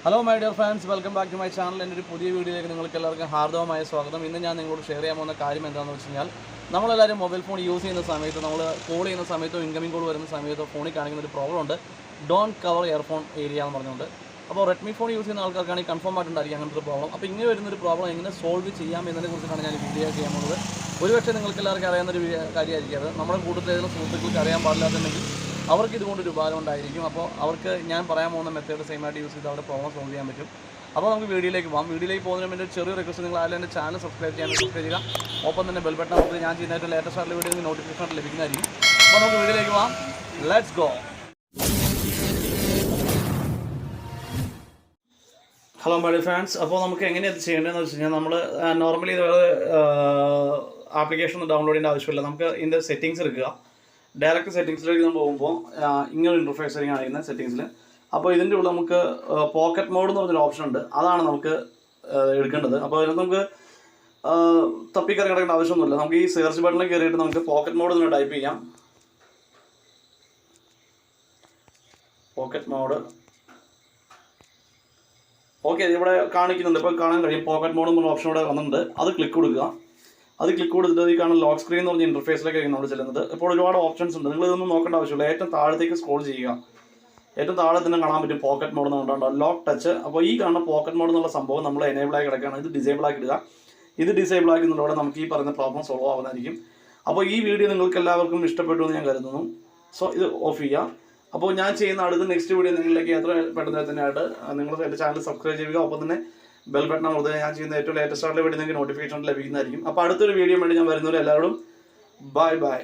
Hello my dear friends, welcome back to my channel. എൻ്റെ ഒരു പുതിയ വീഡിയോയിലേക്ക് നിങ്ങൾക്ക് എല്ലാവർക്കും ഹാർദവമായ സ്വാഗതം. ഇന്ന് ഞാൻ നിങ്ങളോട് ഷെയർ ചെയ്യാൻ പോകുന്ന കാര്യം എന്താണെന്ന് വെച്ച് കഴിഞ്ഞാൽ നമ്മളെല്ലാവരും മൊബൈൽ ഫോൺ യൂസ് ചെയ്യുന്ന സമയത്ത് നമ്മൾ കോൾ ചെയ്യുന്ന സമയത്തോ ഇൻകമിംഗ് കോൾ വരുന്ന സമയത്തോ ഫോണിൽ കാണിക്കുന്ന ഒരു പ്രോബ്ലം ഉണ്ട്. ഡോണ്ട് കവർ ഇയർഫോൺ ഏരിയ എന്ന് പറഞ്ഞുകൊണ്ട്. അപ്പോൾ റെഡ്മി ഫോൺ യൂസ് ചെയ്യുന്ന ആൾക്കാർക്കാണെങ്കിൽ കൺഫേം ആയിട്ടുണ്ടായിരിക്കും അങ്ങനത്തെ ഒരു പ്രോബ്ലം. അപ്പോൾ ഇങ്ങനെ വരുന്നൊരു പ്രോബ്ലം എങ്ങനെ സോൾവ് ചെയ്യാം എന്നതിനെക്കുറിച്ചാണ് ഞാൻ വീഡിയോ ചെയ്യാൻ പോകുന്നത്. ഒരുപക്ഷെ നിങ്ങൾക്ക് എല്ലാവർക്കും അറിയാവുന്നൊരു കാര്യമായിരിക്കും അത്. നമ്മുടെ കൂടുതൽ ഏതെങ്കിലും സുഹൃത്തുക്കൾക്ക് അറിയാൻ പാടില്ലാത്തുണ്ടെങ്കിൽ അവർക്ക് ഇതുകൊണ്ടൊരു ഉപകാരം ഉണ്ടായിരിക്കും. അപ്പോൾ അവർക്ക് ഞാൻ പറയാൻ പോകുന്ന മെത്തേഡ് സെയിമായിട്ട് യൂസ് ചെയ്ത് അവരുടെ പ്രോബ്ലം സോൾവ് ചെയ്യാൻ പറ്റും. അപ്പോൾ നമുക്ക് വീഡിയോയിലേക്ക് പോകാം. വീഡിയോയിലേക്ക് പോകുന്നതിന് വേണ്ടി ചെറിയ റിക്വസ്റ്റ്, നിങ്ങൾ ആരും എൻ്റെ ചാനൽ സബ്സ്ക്രൈബ് ചെയ്യുക. ഒപ്പം തന്നെ ബെൽ ബട്ടൺ നമുക്ക് ഞാൻ ചെയ്യുന്നതായിട്ട് ലേറ്റസ്റ്റ് ആയിട്ടുള്ള വീഡിയോ നോട്ടിഫിക്കേഷൻ ലഭിക്കുന്നതായിരിക്കും. അപ്പോൾ നമുക്ക് വീഡിയോയിലേക്ക് പോകാം. Let's go. Hello my dear friends, അപ്പോൾ നമുക്ക് എങ്ങനെയാണ് ചെയ്യേണ്ടതെന്ന് വെച്ച് കഴിഞ്ഞാൽ നമ്മൾ നോർമലി ആപ്ലിക്കേഷൻ ഒന്നും ഡൗൺലോഡ് ചെയ്യേണ്ട ആവശ്യമില്ല. നമുക്ക് ഇതിൻ്റെ സെറ്റിങ്സ് എടുക്കുക. ഡയറക്റ്റ് സെറ്റിങ്സിലേക്ക് നമ്മൾ പോകുമ്പോൾ ഇങ്ങനെ ഇൻ്റർഫേസ് ആയിരിക്കും കാണിക്കുന്നത് സെറ്റിങ്സിൽ. അപ്പോൾ ഇതിൻ്റെ ഉള്ളിൽ നമുക്ക് പോക്കറ്റ് മോഡ് എന്ന് പറഞ്ഞൊരു ഓപ്ഷൻ ഉണ്ട്, അതാണ് നമുക്ക് എടുക്കേണ്ടത്. അപ്പോൾ അതിനകത്ത് നമുക്ക് തപ്പിക്കറി കിടക്കേണ്ട ആവശ്യമൊന്നുമില്ല. നമുക്ക് ഈ സെർച്ച് ബട്ടണിൽ കയറിയിട്ട് നമുക്ക് പോക്കറ്റ് മോഡ് എന്ന് ടൈപ്പ് ചെയ്യാം. പോക്കറ്റ് മോഡ് ഓക്കെ, ഇവിടെ കാണിക്കുന്നുണ്ട്. ഇപ്പോൾ കാണാൻ കഴിയും പോക്കറ്റ് മോഡ് എന്നുള്ള ഓപ്ഷൻ ഇവിടെ വന്നിട്ടുണ്ട്. അത് ക്ലിക്ക് കൊടുക്കുക. അത് ക്ലിക്ക് കൊടുത്തിട്ട് ഈ കാണുന്ന ലോക്ക് സ്ക്രീൻ എന്ന് പറഞ്ഞ ഇൻ്റർഫേസിലേക്കായിരിക്കും നമ്മൾ ചെല്ലുന്നത്. ഇപ്പോൾ ഒരുപാട് ഓപ്ഷൻസ് ഉണ്ട്, നിങ്ങൾ ഇതൊന്നും നോക്കേണ്ട ആവശ്യമില്ല. ഏറ്റവും താഴത്തേക്ക് സ്ക്രോൾ ചെയ്യുക. ഏറ്റവും താഴെ തന്നെ കാണാൻ പറ്റും പോക്കറ്റ് മോഡ് എന്ന് പറഞ്ഞിട്ടുണ്ടോ, ലോക്ക് ടച്ച്. അപ്പോൾ ഈ കാണുന്ന പോക്കറ്റ് മോഡ് എന്നുള്ള സംഭവം നമ്മൾ എനേബിൾ ആയി കിടക്കുകയാണ്. ഇത് ഡിസേബിൾ ആക്കി ഇടുക. ഇത് ഡിസേബിൾ ആക്കുന്നതോടെ നമുക്ക് ഈ പറയുന്ന പ്രോബ്ലം സോൾവ് ആവുന്നതായിരിക്കും. അപ്പോൾ ഈ വീഡിയോ നിങ്ങൾക്ക് എല്ലാവർക്കും ഇഷ്ടപ്പെട്ടു എന്ന് ഞാൻ കരുതുന്നു. സോ ഇത് ഓഫ് ചെയ്യുക. അപ്പോൾ ഞാൻ ചെയ്യുന്ന അടുത്ത നെക്സ്റ്റ് വീഡിയോ നിങ്ങളിലേക്ക് എത്ര പെട്ടെന്ന് തന്നെയായിട്ട് നിങ്ങൾ എൻ്റെ ചാനൽ സബ്സ്ക്രൈബ് ചെയ്യുക. ഒപ്പം തന്നെ ബെൽ ബട്ടൺ അമർത്തുക. ഞാൻ ചെയ്യുന്ന ഏറ്റവും ലേറ്റസ്റ്റ് ആയിട്ടുള്ള വീഡിയോ നിങ്ങൾക്ക് നോട്ടിഫിക്കേഷൻ ലഭിക്കുന്നതായിരിക്കും. അപ്പോൾ അടുത്തൊരു വീഡിയോ വേണ്ടി ഞാൻ വരുന്നവരെ എല്ലാവരും ബൈ ബൈ.